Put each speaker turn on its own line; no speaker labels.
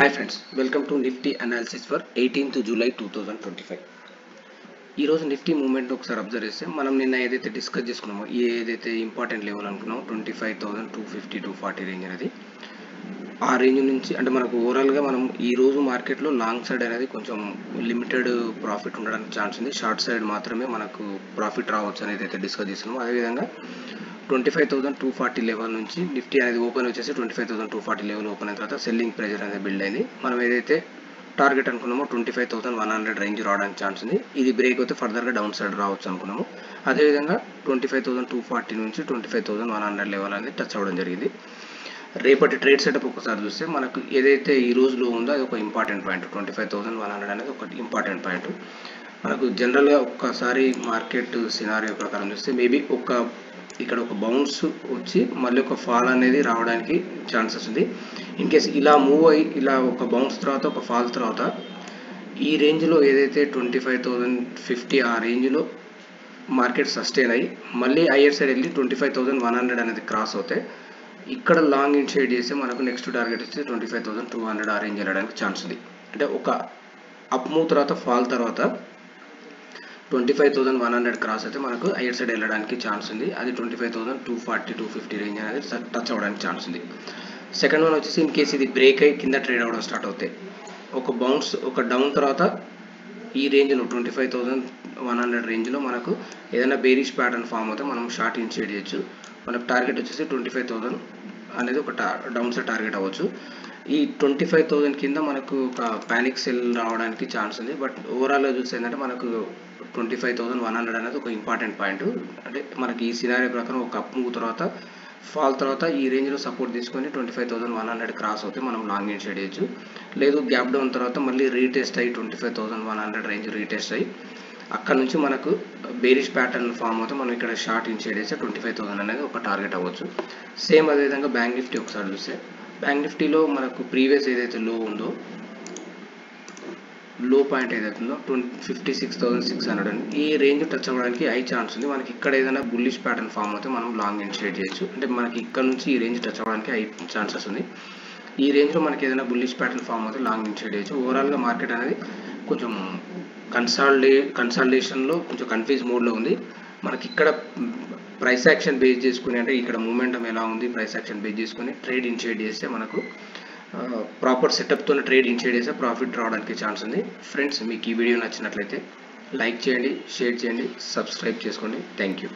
Hi friends, welcome to Nifty analysis for 18th July 2025. ఈ రోజు Nifty movement ఒకసారి observe చేస్తే మనం నిన్న ఏదైతే డిస్కస్ చేసుకున్నామో ఏదైతే ఇంపార్టెంట్ లెవెల్ అనుకున్నామో 25,250-240 రేంజ్ అనేది ఆ రేంజ్ నుంచి అంటే మనకు ఓవరాల్గా మనం ఈ రోజు మార్కెట్లో లాంగ్ సైడ్ అనేది కొంచెం లిమిటెడ్ ప్రాఫిట్ ఉండడానికి ఛాన్స్ ఉంది. షార్ట్ సైడ్ మాత్రమే మనకు ప్రాఫిట్ రావచ్చు అనేది అయితే డిస్కస్ చేస్తున్నాము. అదేవిధంగా 25,240 లెవెల్ నుంచి నిఫ్టీ అనేది ఓపెన్ వచ్చేసి 25,240 లెవెల్ ఓపెన్ అయిన తర్వాత సెల్లింగ్ ప్రెజర్ అనేది బిల్డ్ అయింది. మనం ఏదైతే టార్గెట్ అనుకున్నామో 25,100 రేంజ్ రావడానికి ఛాన్స్ ఉంది. ఇది బ్రేక్ అయితే ఫర్దర్గా డౌన్ సైడ్ రావచ్చు అనుకున్నాము. అదేవిధంగా 25,240 నుంచి 25,100 లెవెల్ అనేది టచ్ అవ్వడం జరిగింది. రేపటి ట్రేడ్ సెటప్ ఒకసారి చూస్తే మనకు ఏదైతే ఈ రోజులో ఉందో అది ఒక ఇంపార్టెంట్ పాయింట్. 25,100 అనేది ఒక ఇంపార్టెంట్ పాయింట్. మనకు జనరల్గా ఒక్కసారి మార్కెట్ సినారియో ప్రకారం చూస్తే మేబీ ఇక్కడ ఒక బౌన్స్ వచ్చి మళ్ళీ ఒక ఫాల్ అనేది రావడానికి ఛాన్సెస్ ఉంది. ఇన్ కేస్ ఇలా మూవ్ అయ్యి ఇలా ఒక బౌన్స్ తర్వాత ఒక ఫాల్ తర్వాత ఈ రేంజ్లో ఏదైతే 25,050 ఆ రేంజ్లో మార్కెట్ సస్టైన్ అయ్యి మళ్ళీ హైయర్ సైడ్ వెళ్ళి 25,100 అనేది క్రాస్ అవుతే ఇక్కడ లాంగ్ ఇన్షేడ్ చేస్తే మనకు నెక్స్ట్ టార్గెట్ వచ్చి 25,200 ఆ రేంజ్ వెళ్ళడానికి ఛాన్స్ ఉంది. అంటే ఒక అప్ మూవ్ తర్వాత ఫాల్ తర్వాత 25,100 క్రాస్ అయితే మనకు హైయర్ సైడ్ వెళ్ళడానికి ఛాన్స్ ఉంది. అది 25,240-250 రేంజ్ అనేది టచ్ అవ్వడానికి ఛాన్స్ ఉంది. సెకండ్ వన్ వచ్చేసి ఇన్ కేసు ఇది బ్రేక్ అయ్యి కింద ట్రేడ్ అవ్వడం స్టార్ట్ అవుతాయి ఒక బౌన్స్ ఒక డౌన్ తర్వాత ఈ రేంజ్లో 25,100 రేంజ్లో మనకు ఏదైనా బేరిష్ ప్యాటర్న్ ఫామ్ అవుతే మనం షార్ట్ ఇన్షియేట్ చేయొచ్చు. మనకు టార్గెట్ వచ్చేసి 25,000 అనేది ఒక డౌన్ సైడ్ టార్గెట్ అవ్వచ్చు. ఈ 25,000 కింద మనకు ఒక ప్యానిక్ సెల్ రావడానికి ఛాన్స్ ఉంది. బట్ ఓవరాల్గా చూస్తే ఏంటంటే మనకు 25,100 అనేది ఒక ఇంపార్టెంట్ పాయింట్. అంటే మనకి ఈ సినారియో ప్రకారం ఒక అప్ మూవ్ తర్వాత ఫాల్ తర్వాత ఈ రేంజ్లో సపోర్ట్ తీసుకొని 25,100 క్రాస్ అవుతే మనం లాంగ్ ఇన్షియేట్ చేయొచ్చు. లేదు గ్యాప్ డౌన్ తర్వాత మళ్ళీ రీటెస్ట్ అయ్యి 25,100 రేంజ్ రీటెస్ట్ అయ్యి అక్కడ నుంచి మనకు బేరిష్ ప్యాటర్న్ ఫామ్ అవుతే మనం ఇక్కడ షార్ట్ ఇన్షియేట్ చేస్తే 25,000 అనేది ఒక టార్గెట్ అవ్వచ్చు. సేమ్ అదేవిధంగా బ్యాంక్ నిఫ్టీ ఒకసారి చూస్తే బ్యాంక్ నిఫ్టీలో మనకు ప్రీవియస్ ఏదైతే లో ఉందో లో పాయింట్ ఏదైతే ఉందో 56,600 అని ఈ రేంజ్ టచ్ అవ్వడానికి హై ఛాన్స్ ఉంది. మనకి ఇక్కడ ఏదైనా బుల్లిష్ ప్యాటర్న్ ఫామ్ అవుతే మనం లాంగ్ ఇన్షియేట్ చేయొచ్చు. అంటే మనకి ఇక్కడ నుంచి ఈ రేంజ్ టచ్ అవ్వడానికి హై ఛాన్సెస్ ఉంది. ఈ రేంజ్లో మనకి ఏదైనా బుల్లిష్ ప్యాటర్న్ ఫామ్ అవుతే లాంగ్ ఇన్షియేట్ చేయొచ్చు. ఓవరాల్గా మార్కెట్ అనేది కొంచెం కన్సాలిడేషన్లో కొంచెం కన్ఫ్యూజ్ మోడ్లో ఉంది. మనకి ఇక్కడ ప్రైస్ యాక్షన్ బేస్ చేసుకుని అంటే ఇక్కడ మూమెంటం ఎలా ఉంది ప్రైస్ యాక్షన్ బేస్ చేసుకుని ట్రేడ్ ఇన్షియేట్ చేస్తే మనకు ప్రాపర్ సెటప్తో ట్రేడ్ ఇన్షియేట్ చేస్తే ప్రాఫిట్ రావడానికి ఛాన్స్ ఉంది. ఫ్రెండ్స్ మీకు ఈ వీడియో నచ్చినట్లయితే లైక్ చేయండి, షేర్ చేయండి, సబ్స్క్రైబ్ చేసుకోండి. Thank you.